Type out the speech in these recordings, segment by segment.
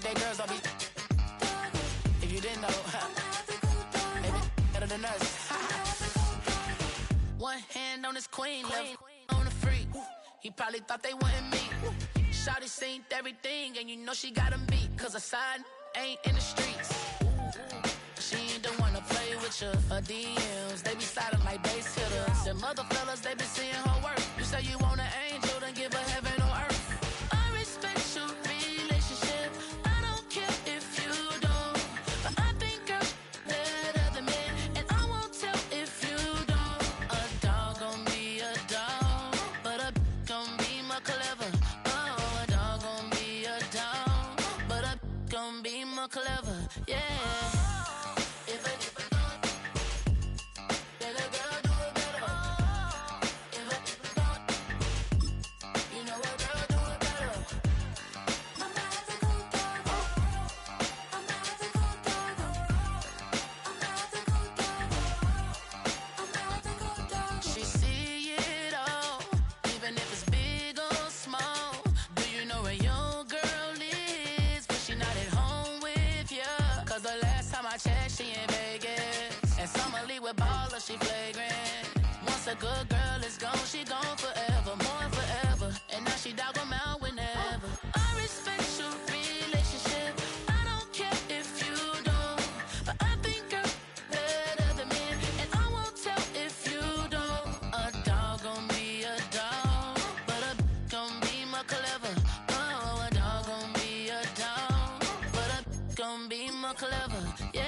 they girls don't be. If you didn't know, they be better than us. One hand on his queen, left on the freak. He probably thought they wouldn't meet. Shawty seen everything, and you know she got him beat. Cause her side ain't in the streets. She ain't the one to play with you. Her DMs, they be silent like bass hitters. Them other fellas, they be seeing her work. You say you want an angel, then give her heaven on earth. I respect your relationship. I don't care if you don't. But I think I'm better than men. And I won't tell if you don't. A dog gon' be a dog. But a gon' be more clever. Oh, a dog gon' be a dog. But a gon' be more clever. Yeah. She in Vegas, and Summerly with baller, she flagrant. Once a good girl is gone, she gone forever, more forever. And now she dog 'em out whenever. I respect your relationship. I don't care if you don't, but I think I'm better than men, and I won't tell if you don't. A dog gon' be a dog, but a gon' be more clever. Oh, a dog gon' be a dog, but a gon' be more clever. Yeah.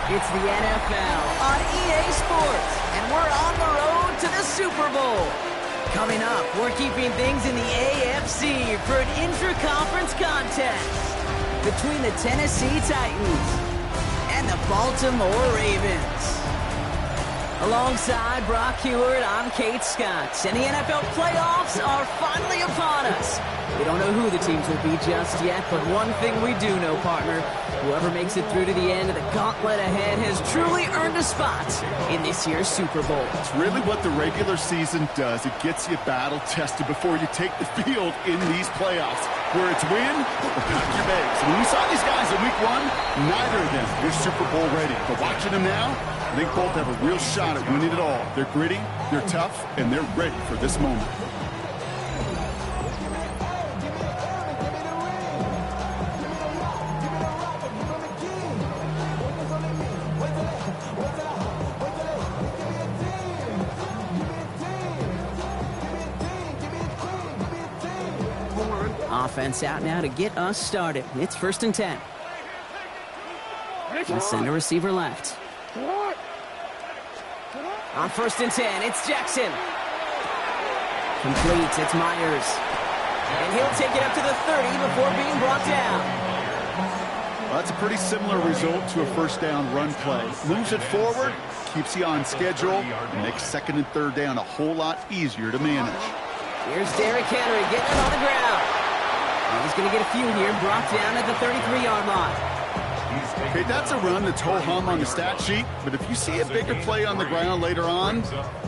It's the NFL on EA Sports, and we're on the road to the Super Bowl. Coming up, we're keeping things in the AFC for an intra-conference contest between the Tennessee Titans and the Baltimore Ravens. Alongside Brock Heward, I'm Kate Scott, and the NFL playoffs are finally upon us. We don't know who the teams will be just yet, but one thing we do know, partner, whoever makes it through to the end of the gauntlet ahead has truly earned a spot in this year's Super Bowl. It's really what the regular season does. It gets you battle-tested before you take the field in these playoffs, where it's win or pack your bags. And when we saw these guys in week one, neither of them were Super Bowl ready. But watching them now, I think both have a real shot at winning it all. They're gritty, they're tough, and they're ready for this moment. Offense out now to get us started. It's 1st and 10. And send a receiver left. On 1st and 10, it's Jackson. Complete, it's Myers. And he'll take it up to the 30 before being brought down. Well, that's a pretty similar result to a first down run play. Moves it forward, keeps you on schedule, and makes 2nd and 3rd down a whole lot easier to manage. Here's Derrick Henry getting it on the ground. And he's going to get a few here, brought down at the 33-yard line. Okay, that's a run that's ho-hum on the stat sheet, but if you see a bigger play on the ground later on,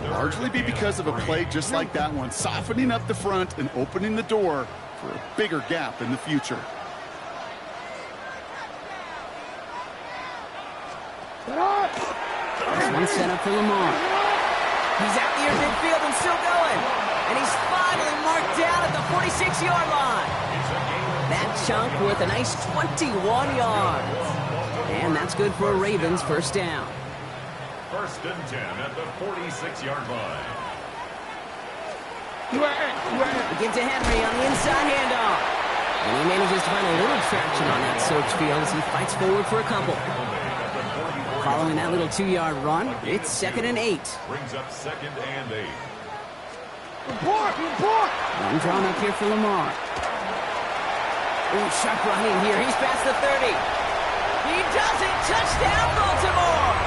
largely be because of a play just like that one, softening up the front and opening the door for a bigger gap in the future. There's one set up for Lamar. He's out near midfield and still going. And he's finally marked down at the 46-yard line. That chunk with a nice 21 yards. And that's good for a Ravens first down. 1st and 10 at the 46-yard line. We get to Henry on the inside handoff. And he manages to find a little traction on that search field as he fights forward for a couple. Following that little 2-yard run, it's 2nd and 8. Brings up 2nd and 8. One drawn up here for Lamar. Ooh, sharp running here. He's past the 30. He does it! Touchdown, Baltimore!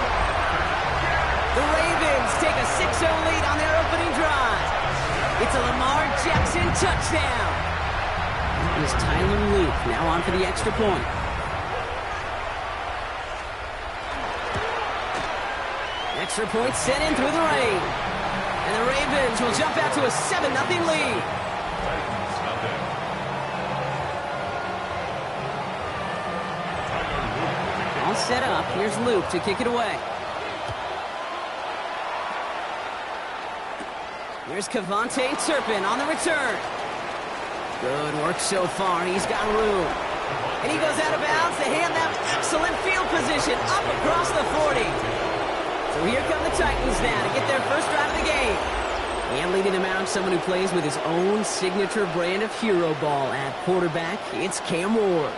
The Ravens take a 6-0 lead on their opening drive. It's a Lamar Jackson touchdown. That is Tyler Luke now on for the extra point. Extra point sent in through the rain. And the Ravens will jump out to a 7-0 lead. All set up. Here's Luke to kick it away. Here's Kevontae Turpin on the return. Good work so far. He's got room. And he goes out of bounds to hand them excellent field position up across the 40. So here come the Titans now to get their first drive of the game. And leading them out, someone who plays with his own signature brand of hero ball at quarterback, it's Cam Ward.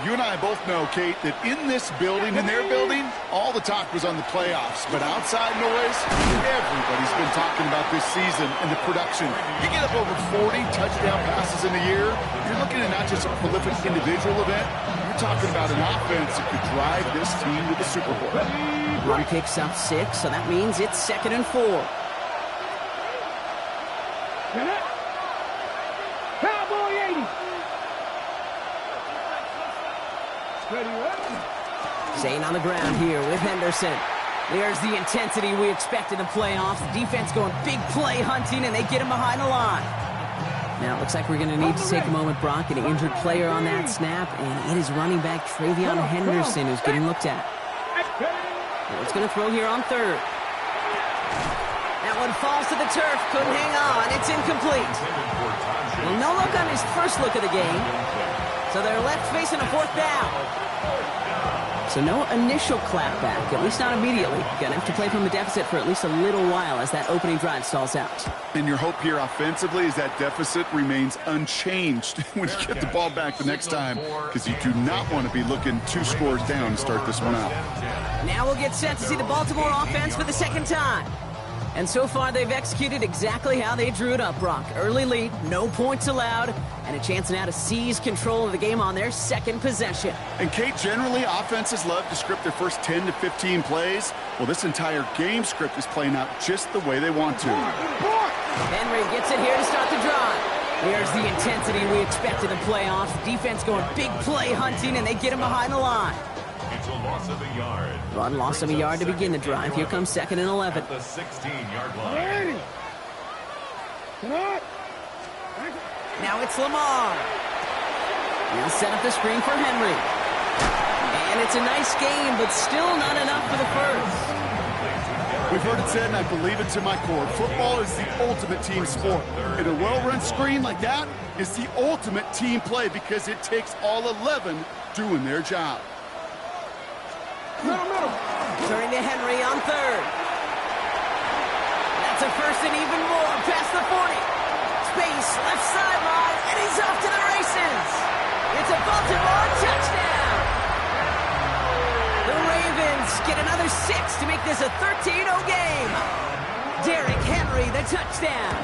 You and I both know, Kate, that in this building, in their building, all the talk was on the playoffs. But outside noise, everybody's been talking about this season and the production. You get up over 40 touchdown passes in a year, you're looking at not just a prolific individual event, you're talking about an offense that could drive this team to the Super Bowl. Run picks up 6, so that means it's 2nd and 4. Cowboy 80. Staying on the ground here with Henderson. There's the intensity we expect in the playoffs. The defense going big play hunting, and they get him behind the line. Now, it looks like we're going to need to take a moment, Brock, an injured player on that snap, and it is running back Travion Henderson who's getting looked at. It's going to throw here on 3rd. That one falls to the turf. Couldn't hang on. It's incomplete. Well, no look on his first look of the game. So they're left facing a 4th down. So no initial clapback, at least not immediately. Going to have to play from a deficit for at least a little while as that opening drive stalls out. And your hope here offensively is that deficit remains unchanged when you get the ball back the next time, because you do not want to be looking 2 scores down to start this one out. Now we'll get set to see the Baltimore offense for the 2nd time. And so far, they've executed exactly how they drew it up, Brock. Early lead, no points allowed, and a chance now to seize control of the game on their 2nd possession. And, Kate, generally, offenses love to script their first 10 to 15 plays. Well, this entire game script is playing out just the way they want to. Henry gets it here to start the drive. There's the intensity we expect in the playoffs. Defense going big play hunting, and they get him behind the line. It's a loss of a yard. Run loss of a yard to begin the drive. Here comes 2nd and 11. At the 16-yard line. Now it's Lamar. He'll set up the screen for Henry. And it's a nice game, but still not enough for the first. We've heard it said, and I believe it to my core, football is the ultimate team sport. And a well-run screen like that is the ultimate team play because it takes all 11 doing their job. Turning to Henry on 3rd. That's a first and even more past the 40. Space, left sideline, and he's off to the races. It's a Baltimore touchdown. The touchdown.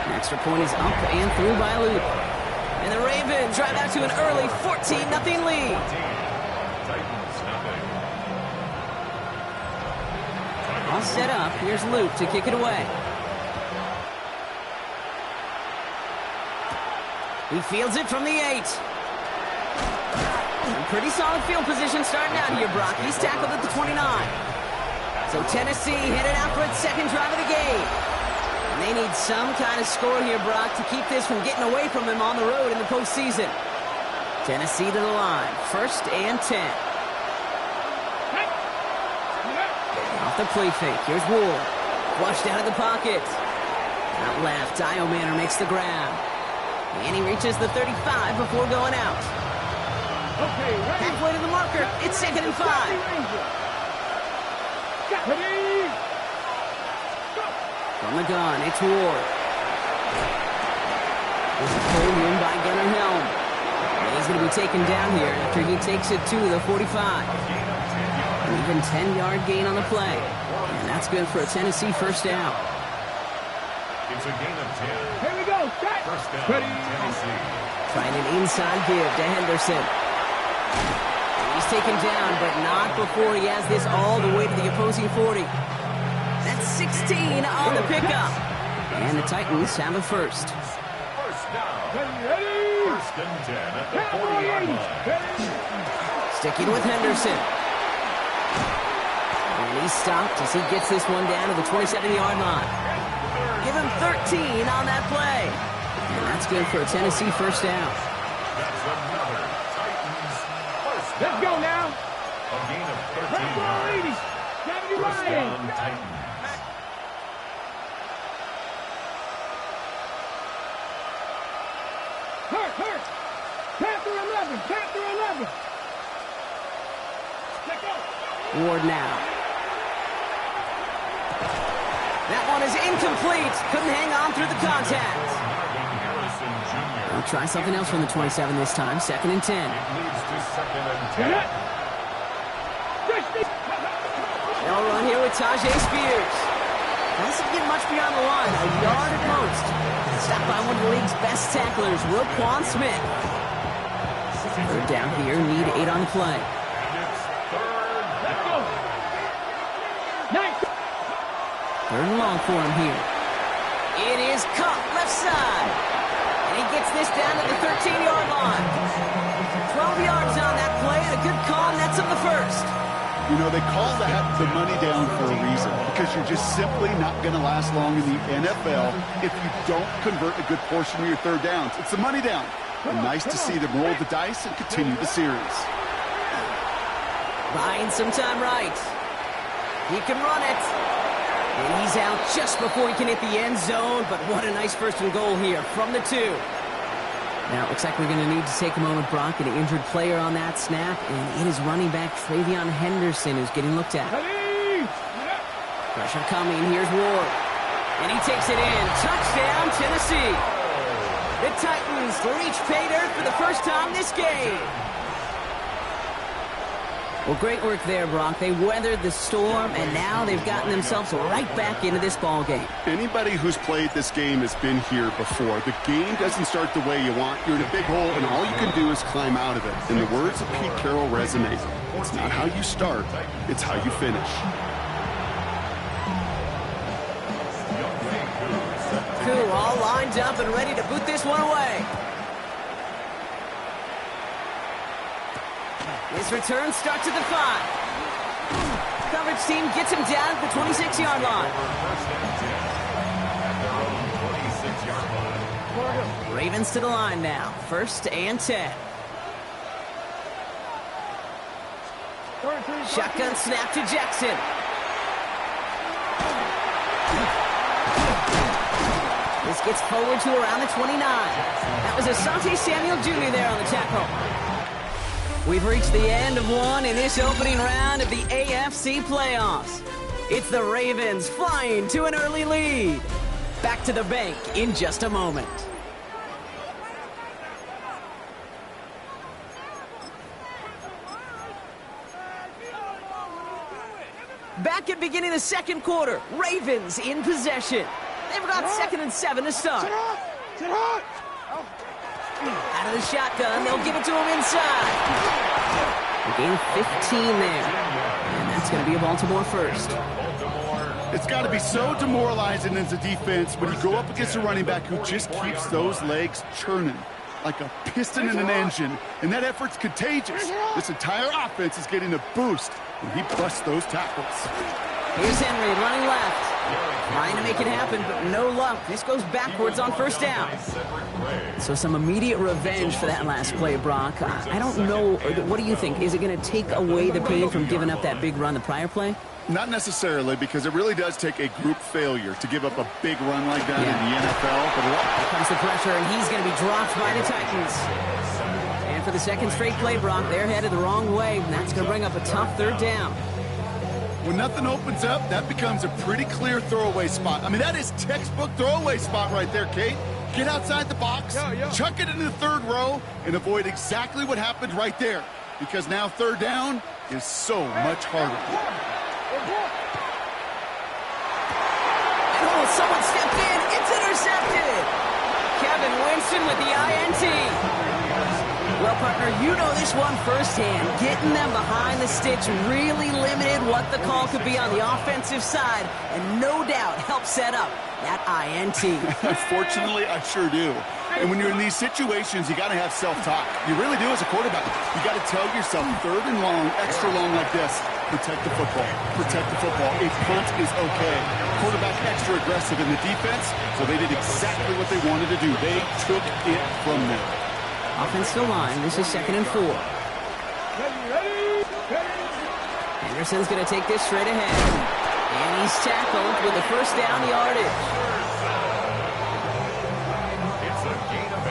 An extra point is up and through by Luke. And the Ravens drive out to an early 14-0 lead. All set up. Here's Luke to kick it away. He fields it from the 8. Pretty solid field position starting out here, Brock. He's tackled at the 29. So Tennessee headed out for its second drive of the game. And they need some kind of score here, Brock, to keep this from getting away from them on the road in the postseason. Tennessee to the line. 1st and 10. Off the play fake. Here's Ward. Flushed out of the pocket. Out left. Dio Manor makes the grab. And he reaches the 35 before going out. Okay, halfway to the marker. It's 2nd and 5. From the gun, it's Ward. This is pulled in by Gunnar Helm. And he's going to be taken down here after he takes it to the 45. An even 10-yard gain on the play. And that's good for a Tennessee first down. It's a gain of 10. Here we go. First down, Tennessee. Trying an inside give to Henderson. He's taken down, but not before he has this all the way to the opposing 40. That's 16 on the pickup. And the Titans have a first. First down. 1st and 10 at the 40-yard line. Sticking with Henderson. And he's stopped as he gets this one down to the 27-yard line. Give him 13 on that play. And that's good for a Tennessee first down. That's another Titans first down. Let's go now. A gain of 13 yards. First down, Titans. Hurt. Panther 11. Let's go. Ward now. That one is incomplete. Couldn't hang on through the contact. We'll try something else from the 27 this time. 2nd and 10. It leads to 2nd and 10. They'll run here with Tajay Spears. Doesn't get much beyond the line. A yard at most. Stopped by one of the league's best tacklers, Roquan Smith. 3rd down here. Need 8 on the play. And it's 3rd down. 3rd and long for him here. It is caught left side. And he gets this down to the 13-yard line. 12 yards on that play, and a good call nets him the first. You know, they call that the money down for a reason, because you're just simply not going to last long in the NFL if you don't convert a good portion of your 3rd downs. It's the money down. And nice to see them roll the dice and continue the series. Buying some time right. He can run it. And he's out just before he can hit the end zone, but what a nice 1st and goal here from the 2. Now, it looks like we're going to need to take a moment, Brock, an injured player on that snap, and it is running back Travion Henderson who's getting looked at. Pressure coming. Here's Ward. And he takes it in. Touchdown, Tennessee. The Titans reach pay dirt for the first time this game. Well, great work there, Brock. They weathered the storm, and now they've gotten themselves right back into this ball game. Anybody who's played this game has been here before. The game doesn't start the way you want. You're in a big hole, and all you can do is climb out of it. And the words of Pete Carroll resonate. It's not how you start, it's how you finish. Cool, all lined up and ready to boot this one away. His return starts at the 5. Coverage team gets him down at the 26-yard line. Ravens to the line now. 1st and 10. Shotgun snap to Jackson. This gets forward to around the 29. That was Asante Samuel Jr. there on the tackle. We've reached the end of one in this opening round of the AFC playoffs. It's the Ravens flying to an early lead. Back to the bank in just a moment. Back at beginning of the second quarter, Ravens in possession. They've got 2nd and 7 to start. Out of the shotgun, they'll give it to him inside. A gain of 15 there. And that's going to be a Baltimore first. It's got to be so demoralizing as a defense when you go up against a running back who just keeps those legs churning like a piston in an engine, and that effort's contagious. This entire offense is getting a boost when he busts those tackles. Here's Henry running left. Trying to make it happen, but no luck. This goes backwards on first down. So some immediate revenge for that last play, Brock. I don't know. What do you think? Is it going to take away the pain from giving up that big run the prior play? Not necessarily, because it really does take a group failure to give up a big run like that in the NFL. But here comes the pressure, and he's going to be dropped by the Titans. And for the second straight play, Brock, they're headed the wrong way, and that's going to bring up a tough third down. When nothing opens up, that becomes a pretty clear throwaway spot. I mean, that is textbook throwaway spot right there, Kate. Get outside the box, chuck it into the third row, and avoid exactly what happened right there. Because now third down is so much harder. Oh, someone stepped in. It's intercepted. Kevin Winston with the INT. Well, partner, you know this one firsthand. Getting them behind the sticks really limited what the call could be on the offensive side, and no doubt helped set up that INT. Unfortunately, I sure do. And when you're in these situations, you got to have self-talk. You really do as a quarterback. You got to tell yourself, third and long, extra long like this, protect the football. Protect the football. A punt is okay. Quarterback extra aggressive in the defense, so they did exactly what they wanted to do. They took it from them. Offensive line, this is 2nd and 4. Anderson's going to take this straight ahead. And he's tackled with the first down yardage. It's a gain of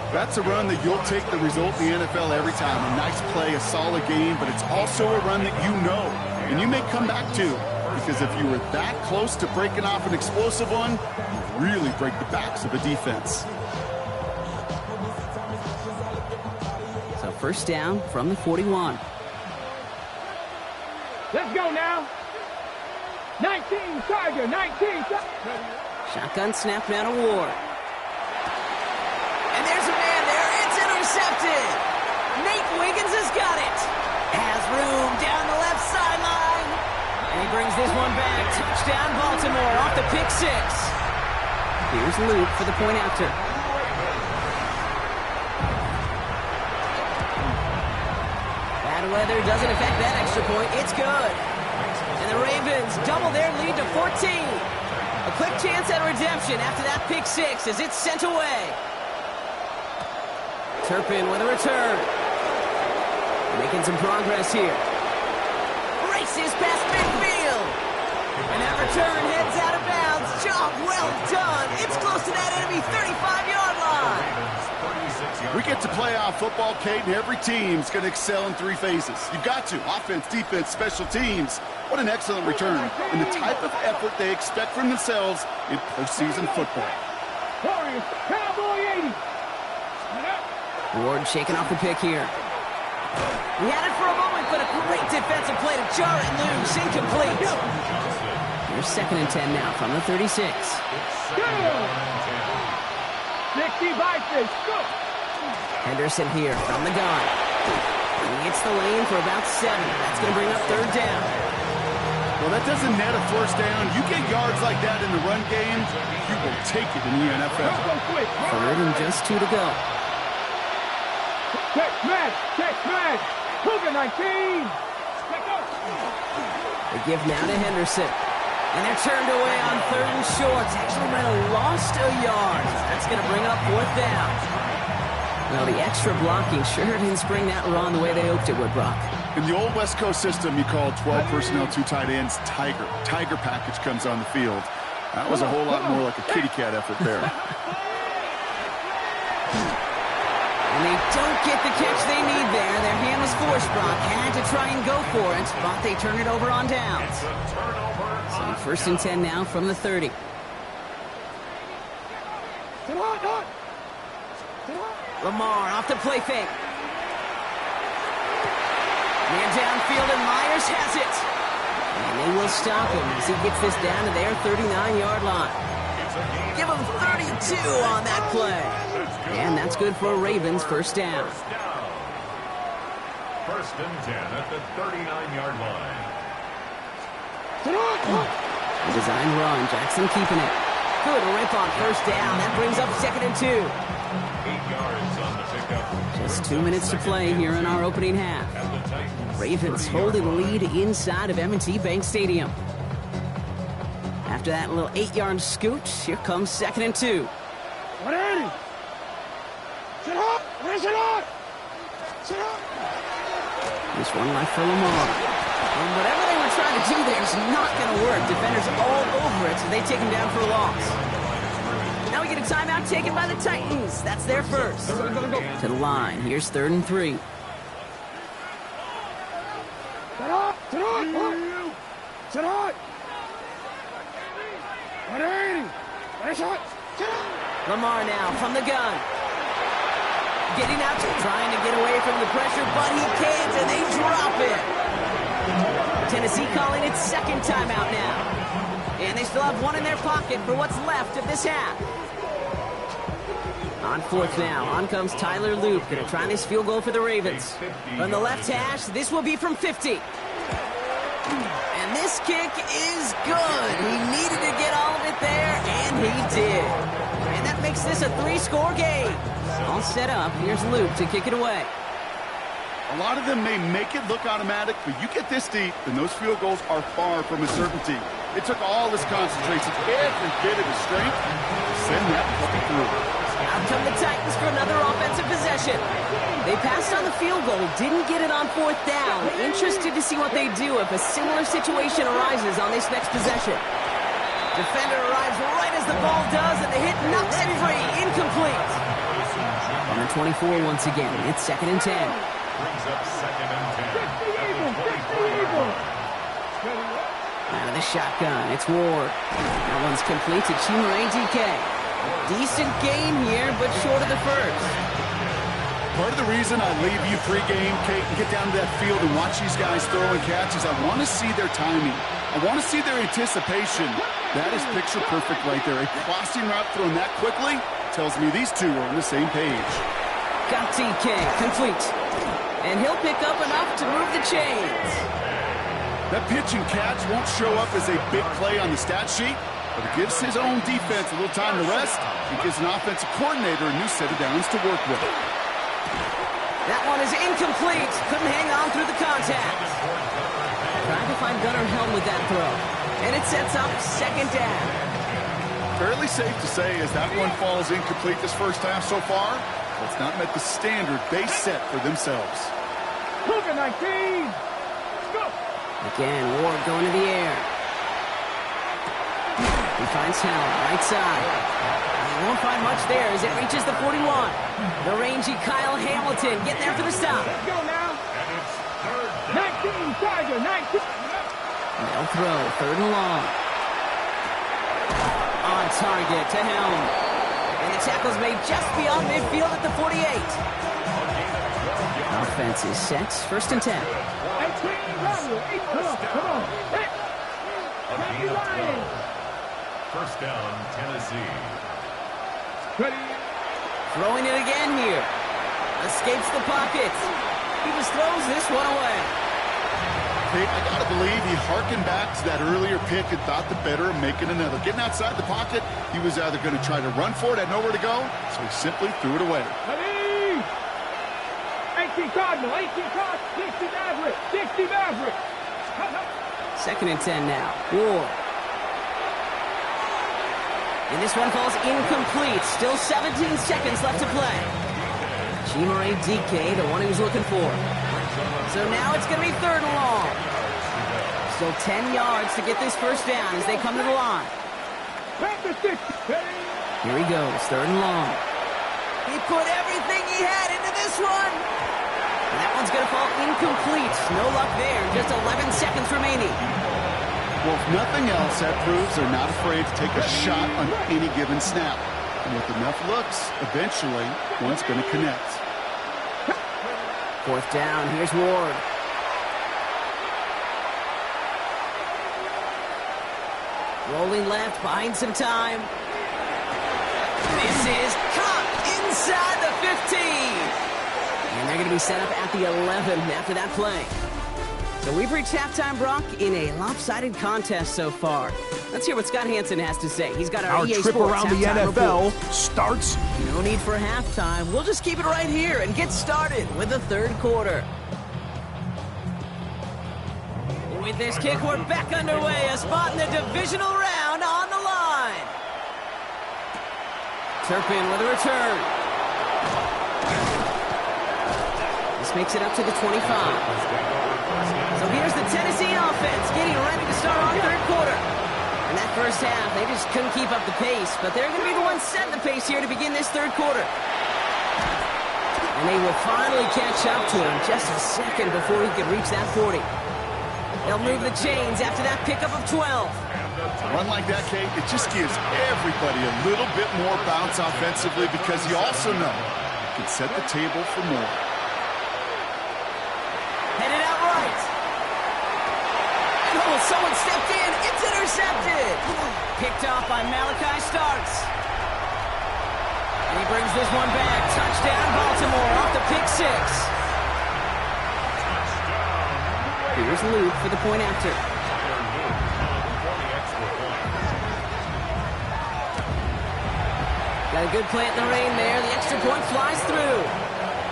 8. That's a run that you'll take the result in the NFL every time. A nice play, a solid game, but it's also a run that you know, and you may come back to. Because if you were that close to breaking off an explosive one, you really break the backs of a defense. So first down from the 41. Let's go now. 19, Tiger, 19. Shotgun snap now to Ward. And there's a man there. It's intercepted. Nate Wiggins has got it. Has room down the left sideline. And he brings this one back. Touchdown Baltimore off the pick six. Here's Luke for the point after. Bad weather doesn't affect that extra point. It's good. And the Ravens double their lead to 14. A quick chance at redemption after that pick six as it's sent away. Turpin with a return. Making some progress here. Races past midfield. And that return heads out of bounds. Job well done. It's close to that enemy 35-yard line. We get to playoff football, Kate, and every team's going to excel in three phases. You've got to. Offense, defense, special teams. What an excellent return. And the type of effort they expect from themselves in postseason football. Cowboy 80. Ward shaking off the pick here. He had it for a moment, but a great defensive play to jar it loose. Incomplete. Here's 2nd and 10 now from the 36. 60 by 6. Go. Henderson here from the gun. He hits the lane for about 7. That's going to bring up third down. Well, that doesn't net a first down. You get yards like that in the run game, you will take it in the NFL. Third and just 2 to go. Check match. Cougar 19. They give now to Henderson. And they're turned away on 3rd and short. Actually might have lost a yard. That's going to bring up 4th down. Well, the extra blocking sure didn't spring that run the way they hoped it would, Brock. In the old West Coast system, you call 12 personnel, 2 tight ends, Tiger. Tiger package comes on the field. That was a whole lot more like a kitty cat effort there. And they don't get the catch they need there. Their hand was forced, Brock. Had to try and go for it, but they turn it over on downs. So 1st and 10 now from the 30. Lamar off the play fake. Man downfield, and Myers has it. And they will stop him as he gets this down to their 39-yard line. Give him 32 on that play. And that's good for a Ravens first down. First and 10 at the 39-yard line. Design run. Jackson keeping it. Good rip on first down. That brings up second and 2. 8 yards on the pickup. Just 2 minutes to play here in our opening half. Ravens holding the lead inside of M&T Bank Stadium. After that little 8-yard scoot, here comes second and 2. This one left for Lamar. And whatever they were trying to do there is not going to work. Defenders all over it, so they take him down for a loss. Now we get a timeout taken by the Titans. That's their first. To the line. Here's 3rd and 3. Lamar now from the gun. Getting out, trying to get away from the pressure, but he can't, and they drop it. Tennessee calling its second timeout now. And they still have one in their pocket for what's left of this half. On 4th now, on comes Tyler Loop. Going to try this field goal for the Ravens. From the left hash, this will be from 50. And this kick is good. He needed to get all of it there, and he did. And that makes this a 3-score game. All set up. Here's Luke to kick it away. A lot of them may make it look automatic, but you get this deep, and those field goals are far from a certainty. It took all his concentration, every bit of his strength, to send that puppy through. Out come the Titans for another offensive possession. They passed on the field goal, didn't get it on 4th down. Interested to see what they do if a similar situation arises on this next possession. Defender arrives right as the ball does, and the hit knocks it free. Incomplete. On the 24 once again, it's 2nd and 10. Brings up 2nd and 10. Out of the shotgun, it's Ward. That one's complete to Chimere DK. Decent game here, but short of the first. Part of the reason I leave you pregame, Kate, and get down to that field and watch these guys throw and catch is I want to see their timing. I want to see their anticipation. That is picture perfect right there. A crossing route thrown that quickly tells me these two are on the same page. Got DK, complete. And he'll pick up enough to move the chains. That pitch and catch won't show up as a big play on the stat sheet, but it gives his own defense a little time to rest. It gives an offensive coordinator a new set of downs to work with. That one is incomplete. Couldn't hang on through the contact. Trying to find Gunnar Helm with that throw. And it sets up 2nd down. Fairly safe to say as that one falls incomplete this first half so far, it's not met the standard they set for themselves. Look at 19. Go. Again, Ward going to the air. He finds Helm, right side. He won't find much there as it reaches the 41. The rangy Kyle Hamilton getting there for the stop. Let's go now. And it's 3rd down. 19, Tiger, 19. They'll throw, 3rd and long. On target to Helm. And the tackle's made just beyond midfield at the 48. Offense is set, 1st and 10. 18, Romeo, 8, come on. Hey. A gain of 12. First down, Tennessee. Ready. Throwing it again here. Escapes the pocket. He just throws this one away. Kate, I got to believe he harkened back to that earlier pick and thought the better of making another. Getting outside the pocket, he was either going to try to run for it, had nowhere to go, so he simply threw it away. Ready. 18 Cardinal, 18 Cardinal, 60 Maverick, 60 Maverick. 2nd and 10 now. Ward. And this one falls incomplete. Still 17 seconds left to play. Chimere DK, the one he was looking for. So now it's going to be 3rd and long. Still 10 yards to get this first down as they come to the line. Here he goes, 3rd and long. He put everything he had into this one. And that one's going to fall incomplete. No luck there. Just 11 seconds remaining. Well, if nothing else, that proves they're not afraid to take a shot on any given snap. And with enough looks, eventually, one's going to connect. 4th down, here's Ward. Rolling left, buying some time. This is caught inside the 15. And they're going to be set up at the 11 after that play. So we've reached halftime, Brock, in a lopsided contest so far. Let's hear what Scott Hansen has to say. He's got our EA trip Sports around the NFL report. starts. No need for halftime. We'll just keep it right here and get started with the third quarter. With this kick, we're back underway. A spot in the divisional round on the line. Turpin with a return. This makes it up to the 25. So here's the Tennessee offense getting ready to start our third quarter. In that first half, they just couldn't keep up the pace, but they're going to be the ones setting the pace here to begin this third quarter. And they will finally catch up to him just a second before he can reach that 40. They'll move the chains after that pickup of 12. A run like that, Kate, it just gives everybody a little bit more bounce offensively because you also know you can set the table for more. Headed out right. Oh, someone stepped in. It's intercepted. Picked off by Malachi Starks. And he brings this one back. Touchdown, Baltimore, off the pick six. Here's Luke for the point after. Got a good plant in the rain there. The extra point flies through.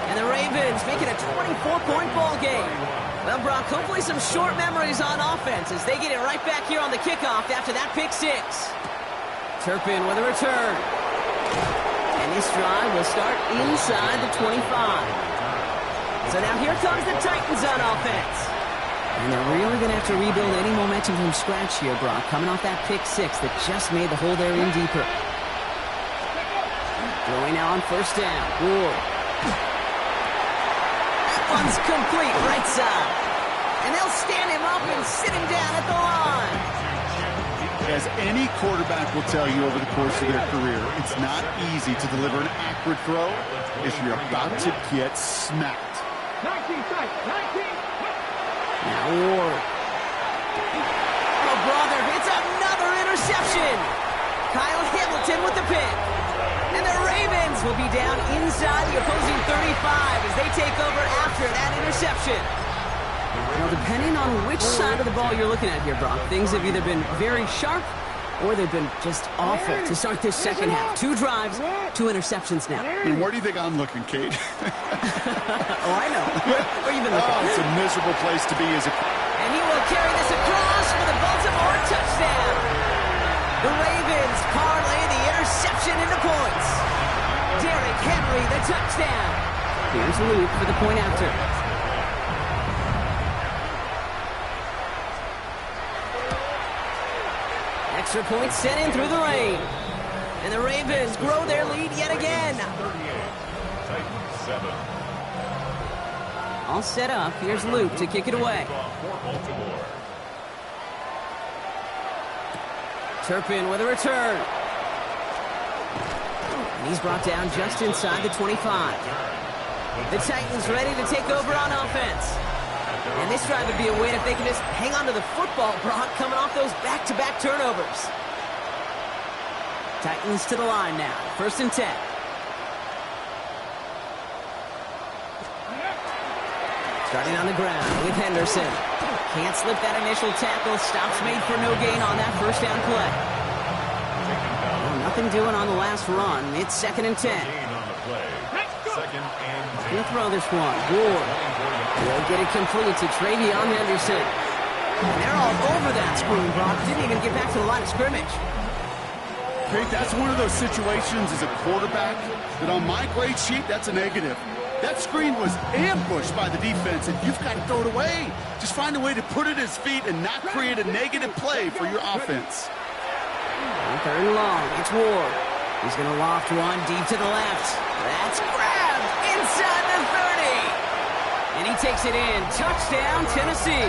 And the Ravens make it a 24-point ball game. Well, Brock, hopefully some short memories on offense as they get it right back here on the kickoff after that pick six. Turpin with a return. And this drive will start inside the 25. So now here comes the Titans on offense. And they're really going to have to rebuild any momentum from scratch here, Brock, coming off that pick six that just made the hole there in deeper. Throwing now on first down. Ward. That one's complete, right side. And they'll stand him up and sit him down at the line. As any quarterback will tell you over the course of their career, it's not easy to deliver an accurate throw if you're about to get smacked. 19 sight, 19. Now Ward. Oh, brother, it's another interception. Kyle Hamilton with the pick. And the Ravens will be down inside the opposing 35 as they take over after that interception. Now, depending on which side of the ball you're looking at here, Brock, things have either been very sharp or they've been just awful to start this second half. 2 drives, 2 interceptions now. And where do you think I'm looking, Kate? Oh, I know. Where you been looking? Oh, it's a miserable place to be as a... And he will carry this across for the Baltimore touchdown. The Ravens parlay the interception into points. Derrick Henry, the touchdown. Here's Luke for the point after. Extra point sent in through the rain. And the Ravens grow their lead yet again. Titans 7. All set up. Here's Luke to kick it away. Turpin with a return. And he's brought down just inside the 25. The Titans ready to take over on offense. And this drive would be a win if they can just hang on to the football, Brock, coming off those back-to-back turnovers. Titans to the line now. 1st and 10. Starting on the ground with Henderson. Can't slip that initial tackle. Stops made for no gain on that first down play. Well, nothing doing on the last run. It's 2nd and 10. Gonna throw this one. Ward will get it complete to Travion Henderson. And they're all over that screen, Brock. Didn't even get back to the line of scrimmage. Kate, that's one of those situations as a quarterback that on my grade sheet, that's a negative. That screen was ambushed by the defense, and you've got to throw it away. Just find a way to put it at his feet and not create a negative play for your offense. 3rd and long. It's Ward. He's going to loft one deep to the left. That's grabbed inside the 30. And he takes it in. Touchdown, Tennessee.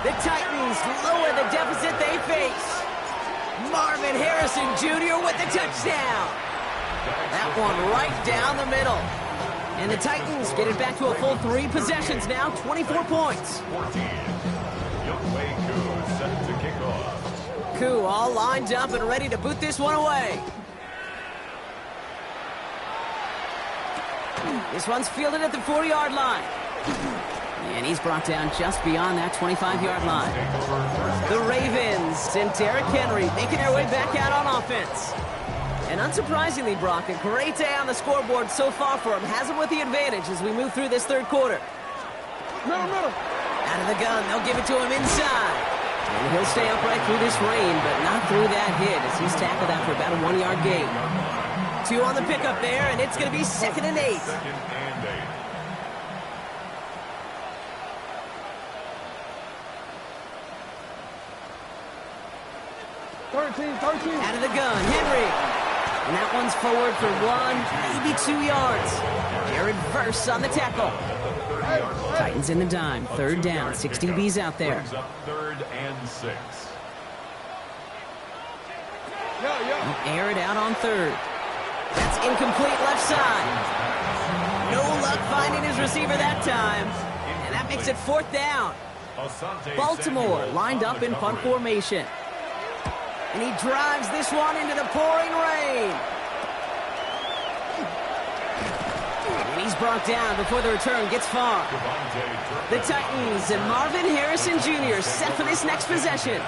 The Titans lower the deficit they face. Marvin Harrison Jr. with the touchdown. That one right down the middle. And the Titans get it back to a full 3 possessions now, 24 points. 14. Young Wei Koo set to kick off. coup, all lined up and ready to boot this one away. This one's fielded at the 40-yard line. And he's brought down just beyond that 25-yard line. The Ravens and Derrick Henry making their way back out on offense. And unsurprisingly, Brock, a great day on the scoreboard so far for him. Has him with the advantage as we move through this third quarter. Middle. Out of the gun, they'll give it to him inside. And he'll stay upright through this rain, but not through that hit as he's tackled after about a 1-yard gain. 2 on the pickup there, and it's going to be 2nd and 8. 2nd and 8. Out of the gun, Henry. And that one's forward for 1, maybe 2 yards. Jared Verse on the tackle. Titans in the dime. 3rd down. 6 DBs out there. 3rd and 6. He'll air it out on 3rd. That's incomplete left side. No luck finding his receiver that time. And that makes it 4th down. Baltimore lined up in punt formation. And he drives this one into the pouring rain. And he's brought down before the return gets far. The Titans and Marvin Harrison Jr. set for this next possession.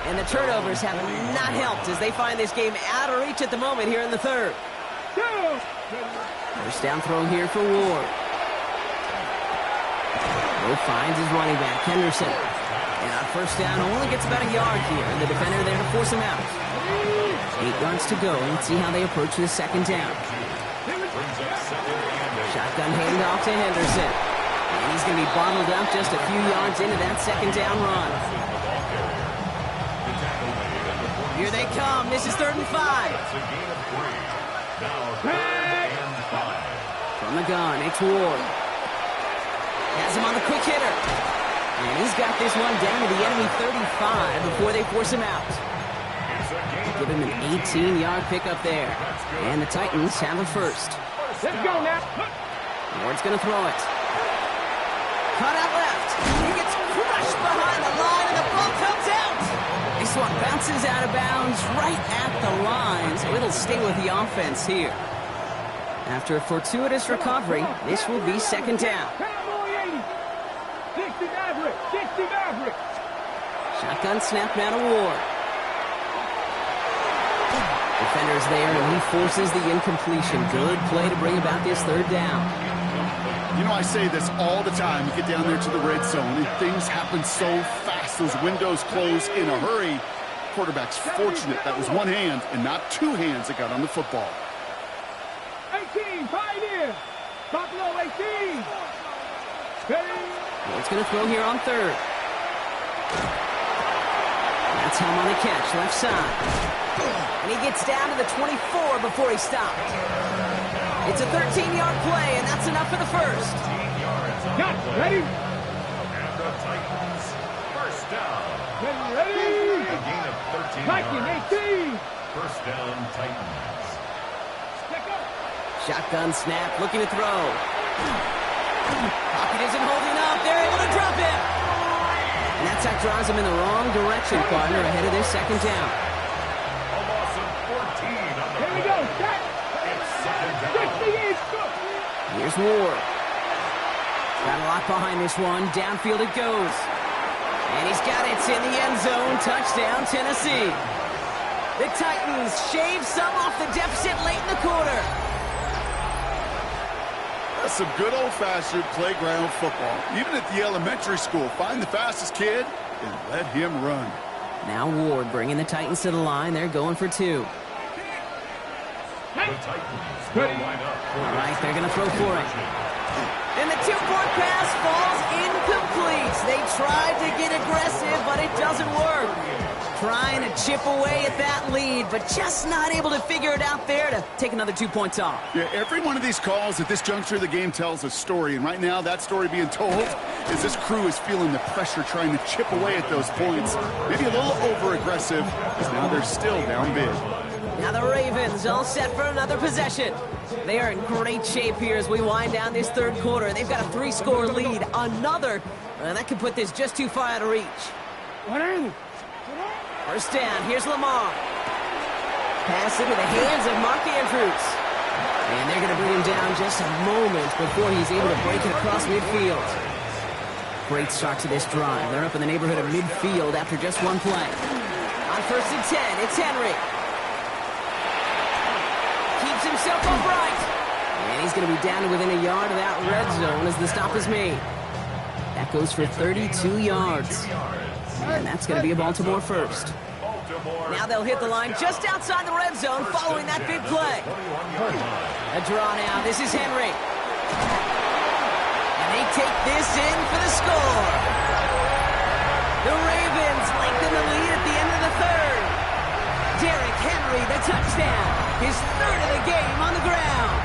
And the turnovers have not helped as they find this game out of reach at the moment here in the 3rd. First down throw here for Ward. Will finds his running back, Henderson. And on first down, only gets about a yard here, and the defender there to force him out. 8 yards to go. Let's see how they approach this 2nd down. Shotgun handoff to Henderson. And he's going to be bottled up just a few yards into that 2nd down run. Here they come. This is 3rd and 5. From the gun, it's Ward. Has him on the quick hitter. And he's got this one down to the enemy 35 before they force him out. Give him an 18-yard pickup there. And the Titans have a first. Let's go now. Ward's going to throw it. Cut out left. He gets crushed behind the line, and the ball comes out. This one bounces out of bounds right at the line, so it'll stay with the offense here. After a fortuitous recovery, this will be 2nd down. 60 Maverick. Shotgun snap now to Ward. Defender's there, and he forces the incompletion. Good play to bring about this 3rd down. You know, I say this all the time. You get down there to the red zone, and things happen so fast. Those windows close in a hurry. Quarterback's fortunate that was one hand and not 2 hands that got on the football. 18, Pioneer. Buffalo 18. Ward's going to throw here on 3rd. That's him on the catch, left side. And he gets down to the 24 before he stopped. It's a 13-yard play, and that's enough for the first. Got ready. And the Titans, first down. Ready. A gain of 13 Titan yards. 18. First down, Titans. Shotgun snap, looking to throw. Pocket isn't holding up. They're able to drop him. And that sack drives him in the wrong direction, partner, ahead of this 2nd down. A loss of 14 on the Here we play. go. Set. It's 2nd down. 60 is good. Here's Ward. Got a lot behind this one. Downfield it goes. And he's got it. It's in the end zone. Touchdown, Tennessee. The Titans shave some off the deficit late in the quarter. That's some good old-fashioned playground football. Even at the elementary school, find the fastest kid and let him run. Now Ward bringing the Titans to the line. They're going for 2. The Titans will line up for All right, they're going to throw for it. And the 2-point pass falls incomplete. They tried to get aggressive, but it doesn't work. Trying to chip away at that lead, but just not able to figure it out there to take another 2 points off. Yeah, every one of these calls at this juncture of the game tells a story, and right now that story being told is this crew is feeling the pressure trying to chip away at those points. Maybe a little over-aggressive, because now they're still down big. Now the Ravens all set for another possession. They are in great shape here as we wind down this 3rd quarter. They've got a 3-score lead. Another, that could put this just too far out of reach. First down, here's Lamar. Pass into the hands of Mark Andrews. And they're going to bring him down just a moment before he's able to break it across midfield. Great start to this drive. They're up in the neighborhood of midfield after just one play. On first and 10, it's Henry. Keeps himself upright. And he's going to be down to within a yard of that red zone as the stop is made. That goes for 32 yards. And that's going to be a Baltimore first. Now they'll hit the line just outside the red zone following that big play. A draw now. This is Henry. And they take this in for the score. The Ravens lengthen the lead at the end of the third. Derrick Henry, the touchdown. His third of the game on the ground.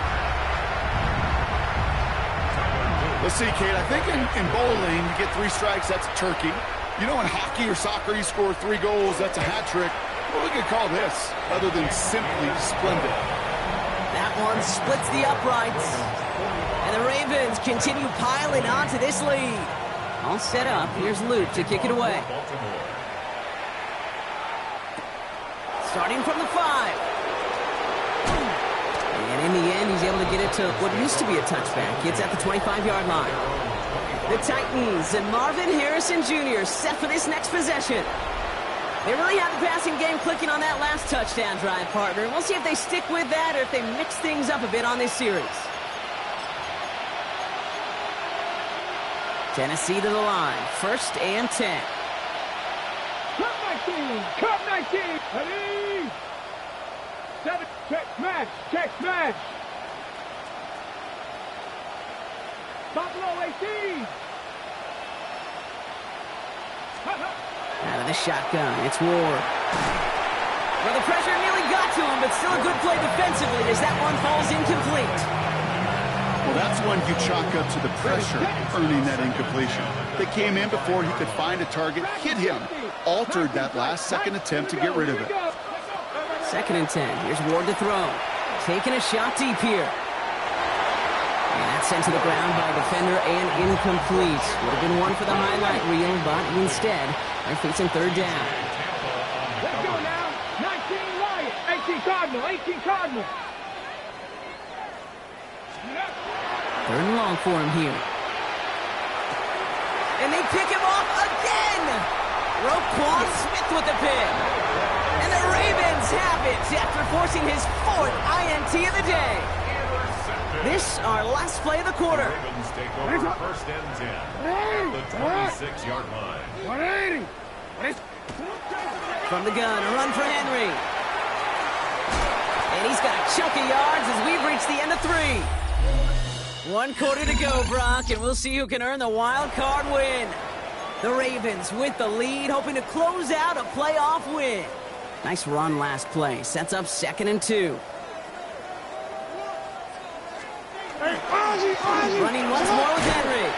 Let's see, Kate. I think in bowling, you get 3 strikes, that's a turkey. You know, in hockey or soccer, you score 3 goals, that's a hat trick. What we could call this, other than simply splendid? That one splits the uprights. And the Ravens continue piling onto this lead. All set up. Here's Luke to kick it away. Starting from the 5. And in the end, he's able to get it to what used to be a touchback. It's at the 25-yard line. The Titans and Marvin Harrison Jr. set for this next possession. They really have the passing game clicking on that last touchdown drive, partner. We'll see if they stick with that or if they mix things up a bit on this series. Tennessee to the line. First and 10. Cut 19. Cut 19. Ready. 7. Check smash. Check smash. Buffalo 18. Out of the shotgun, it's Ward. Well, the pressure nearly got to him, but still a good play defensively as that one falls incomplete. Well, that's one you chalk up to the pressure earning that incompletion. They came in before he could find a target, hit him, altered that last-second attempt to get rid of it. Second and 10. Here's Ward to throw. Taking a shot deep here. And that's sent to the ground by a defender and incomplete. Would have been one for the highlight reel, but instead, they're facing third down. Let's go now. 19 Lions. 18 Cardinal. 18 Cardinal. Third and long for him here. And they pick him off again. Roquan Smith with the pick. And the Ravens have it after forcing his 4th INT of the day. This our last play of the quarter. Ravens take over first and 10 at the 26-yard line. 180. From the gun, a run for Henry. And he's got a chunk of yards as we've reached the end of 3. 1 quarter to go, Brock, and we'll see who can earn the wild card win. The Ravens with the lead, hoping to close out a playoff win. Nice run last play. Sets up 2nd and 2. Running once more with Henry.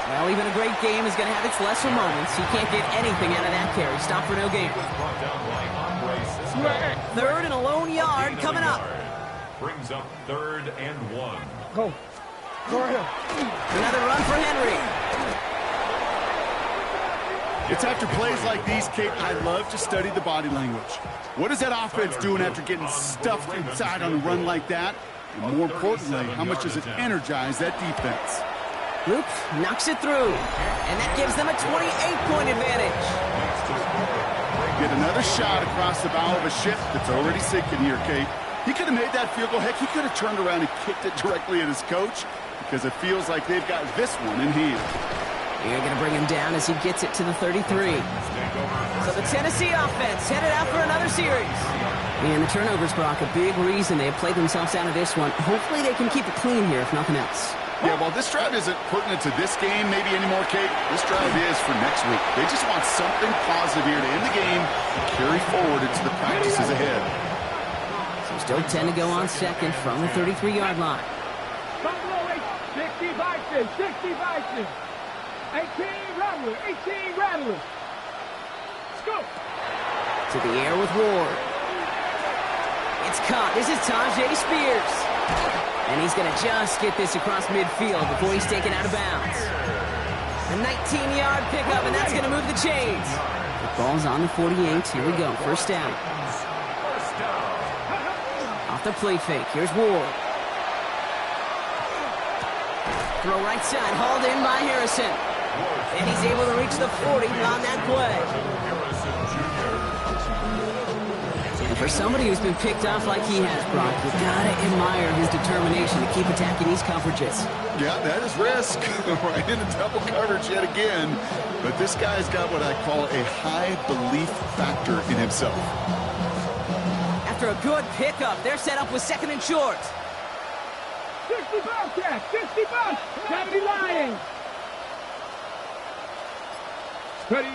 Well, even a great game is going to have its lesser moments. He can't get anything out of that carry. Stop for no gain. Third and a lone yard coming up. Brings up 3rd and 1. Go. Go ahead. Another run for Henry. It's after plays like these, Kate, I love to study the body language. What is that offense doing after getting stuffed inside on a run like that? And more importantly, how much does it energize that defense? Luke knocks it through, and that gives them a 28-point advantage. Get another shot across the bow of a ship that's already sinking here, Kate. He could have made that field goal. Heck, he could have turned around and kicked it directly at his coach because it feels like they've got this one in hand. You're going to bring him down as he gets it to the 33. So the Tennessee offense headed out for another series. And the turnovers, Brock, a big reason they have played themselves out of this one. Hopefully they can keep it clean here, if nothing else. Yeah, well, this drive isn't pertinent to this game maybe anymore, Kate. This drive is for next week. They just want something positive here to end the game and carry forward into the practices ahead. So still 10 to go on second from the 33-yard line. Buffalo 60 Vikings. 60 Vikings. 18 Rattlers. 18 Rattlers. Let's go. To the air with Ward. It's caught. This is Tajay Spears. And he's going to just get this across midfield before he's taken out of bounds. A 19-yard pickup, and that's going to move the chains. The Ball's on the 48. Here we go. First down. Off the play fake. Here's Ward. Throw right side. Hauled in by Harrison. And he's able to reach the 40 on that play. And for somebody who's been picked off like he has, Brock, you've got to admire his determination to keep attacking these coverages. Yeah, that is risk. Right into double coverage yet again. But this guy's got what I call a high belief factor in himself. After a good pickup, they're set up with second and short. 60 Bobcats, 60 bucks. 70 Lions. Ready.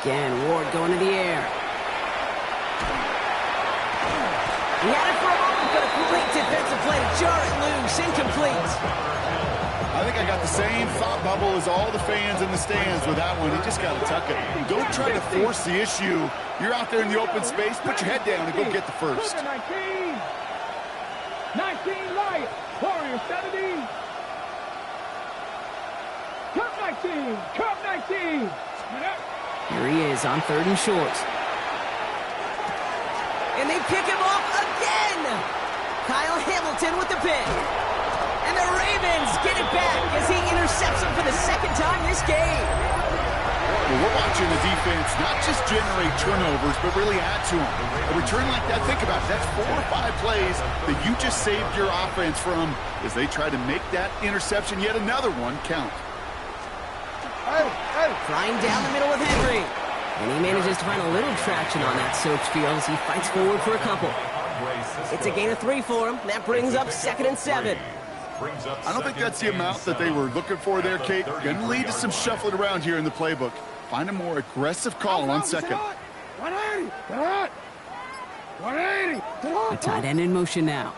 Again, Ward going to the air. He had it for a moment, but a great defensive play to jar it loose. Incomplete. I think I got the same thought bubble as all the fans in the stands with that one. You just got to tuck it. Don't try to force the issue. You're out there in the open space. Put your head down and go get the first. 19 Lions. Warriors 70. Cup 19. Cup 19. Here he is on third and short. And they pick him off again. Kyle Hamilton with the pick. And the Ravens get it back as he intercepts him for the second time this game. Well, we're watching the defense not just generate turnovers, but really add to them. A return like that, think about it, that's 4 or 5 plays that you just saved your offense from as they try to make that interception, yet another one, count. Flying down the middle with Henry. And he manages to find a little traction on that soaked field as he fights forward for a couple. It's a gain of 3 for him. That brings up second and 7. I don't think that's the amount that they were looking for there, Kate. Going to lead to some shuffling around here in the playbook. Find a more aggressive call on second. 180. The tight end in motion now.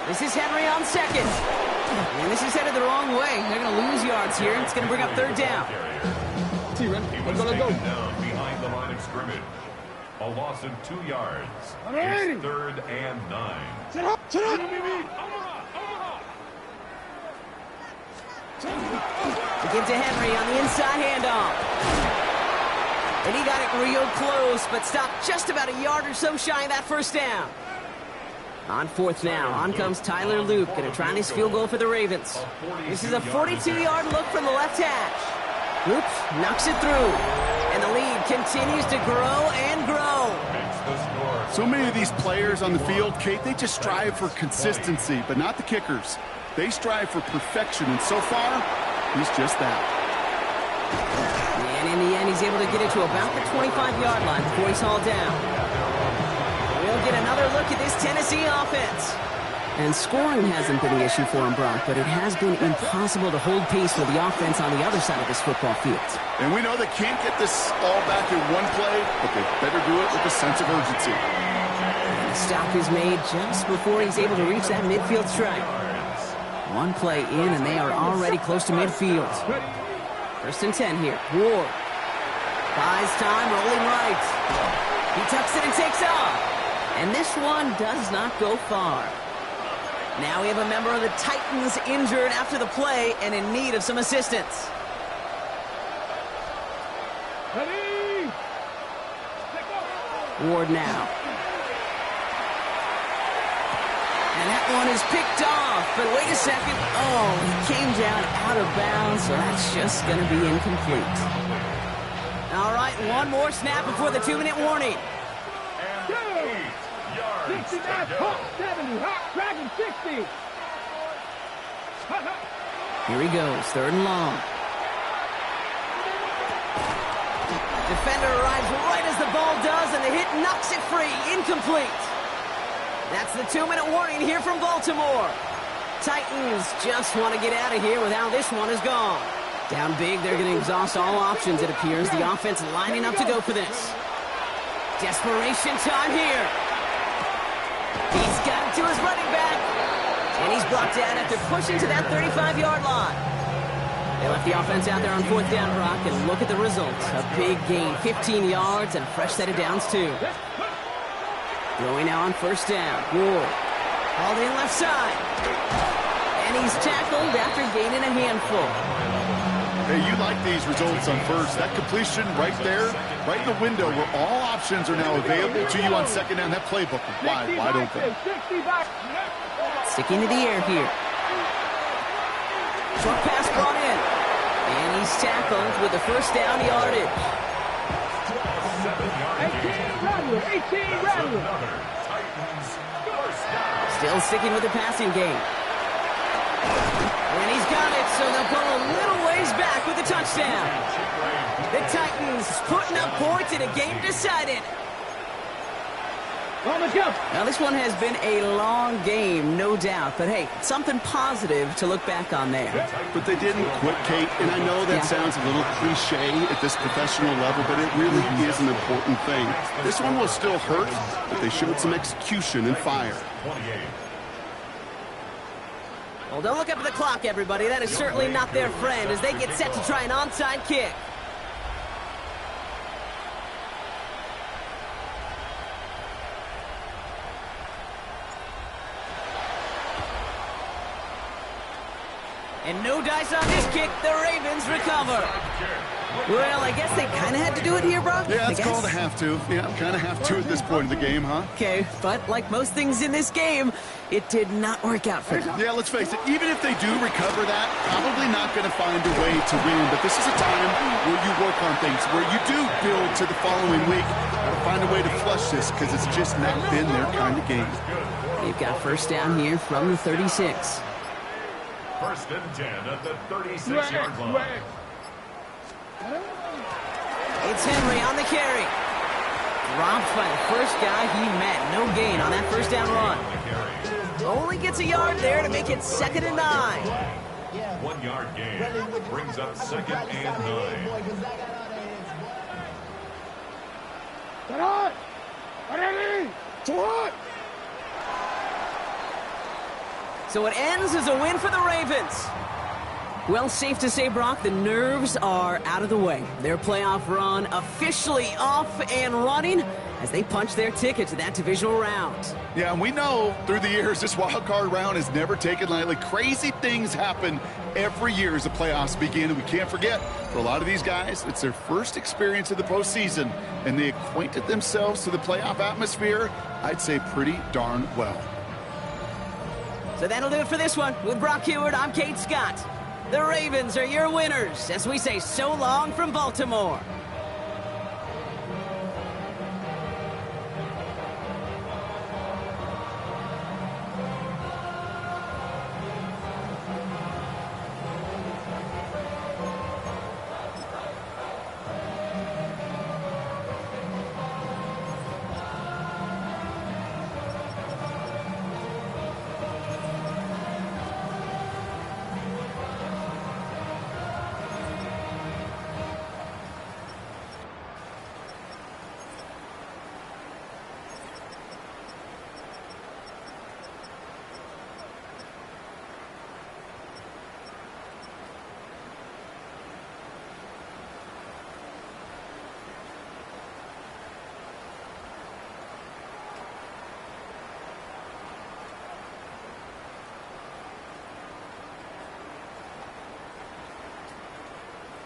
This is Henry on second. And this is headed the wrong way. They're going to lose yards here. It's going to bring up third down. Let's go. Down behind the line of scrimmage. A loss of 2 yards. It's 3rd and 9. Sit up. To give to Henry on the inside handoff. And he got it real close, but stopped just about a yard or so shy of that first down. On fourth now, on comes Tyler Luke, going to try this field goal for the Ravens. This is a 42-yard look from the left hash. Luke knocks it through, and the lead continues to grow and grow. So many of these players on the field, Kate, they just strive for consistency, but not the kickers. They strive for perfection, and so far, he's just that. And in the end, he's able to get it to about the 25-yard line before he's hauled down. We'll get another look at this Tennessee offense. And scoring hasn't been the issue for him, Brock, but it has been impossible to hold pace with the offense on the other side of this football field. And we know they can't get this all back in one play, but they better do it with a sense of urgency. And the stop is made just before he's able to reach that midfield strike. One play in, and they are already close to midfield. First and 10 here. Ward buys time, rolling right. He tucks it and takes off. And this one does not go far. Now we have a member of the Titans injured after the play and in need of some assistance. Ready. Ward now. And that one is picked off, but wait a second. Oh, he came down out of bounds, so that's just going to be incomplete. All right, one more snap before the 2-minute warning. 69, Hawk 70, Hawk Dragon 60. Here he goes, third and long. Defender arrives right as the ball does, and the hit knocks it free, incomplete. That's the 2-minute warning here from Baltimore. Titans just want to get out of here with how this one is gone. Down big, they're going to exhaust all options, it appears. The offense lining up to go for this. Desperation time here. He's got it to his running back. And he's brought down after pushing to that 35-yard line. They left the offense out there on fourth down, Brock, and look at the results. A big gain, 15 yards, and a fresh set of downs, too. Going now on first down. Ward. Hauled in left side. And And he's tackled after gaining a handful. Hey, you like these results on first. That completion right there, right in the window where all options are now available to you on second down. That playbook is wide open. Sticking to the air here. Short pass brought in. And he's tackled with the first down yardage. 18 Rattler. Still sticking with the passing game. And he's got it, so they'll go a little ways back with the touchdown. The Titans putting up points in a game decided. Now, this one has been a long game, no doubt. But, hey, something positive to look back on there. But they didn't quit, Kate. And I know that sounds a little cliche at this professional level, but it really is an important thing. This one will still hurt, but they showed some execution and fire. Well, don't look up at the clock, everybody. That is certainly not their friend as they get set to try an onside kick. And no dice on this kick. The Ravens recover. Well, I guess they kind of had to do it here, Brock. Yeah, it's called a have to. Yeah, kind of have to at this point in the game, huh? Okay, but like most things in this game, it did not work out for them. Yeah, let's face it. Even if they do recover that, probably not going to find a way to win. But this is a time where you work on things, where you do build to the following week. Got to find a way to flush this because it's just not been their kind of game. They've got first down here from the 36. First and 10 at the 36-yard line. It's Henry on the carry. Dropped by the first guy he met. No gain on that first down run. Only gets a yard there to make it 2nd and 9. 1 yard gain brings up 2nd and 9. So it ends as a win for the Ravens. Well, safe to say, Brock, the nerves are out of the way. Their playoff run officially off and running as they punch their ticket to that divisional round. Yeah, and we know through the years this wild card round is never taken lightly. Crazy things happen every year as the playoffs begin, and we can't forget, for a lot of these guys, it's their first experience of the postseason, and they acquainted themselves to the playoff atmosphere, I'd say pretty darn well. So that'll do it for this one. With Brock Heward, I'm Kate Scott. The Ravens are your winners as we say so long from Baltimore.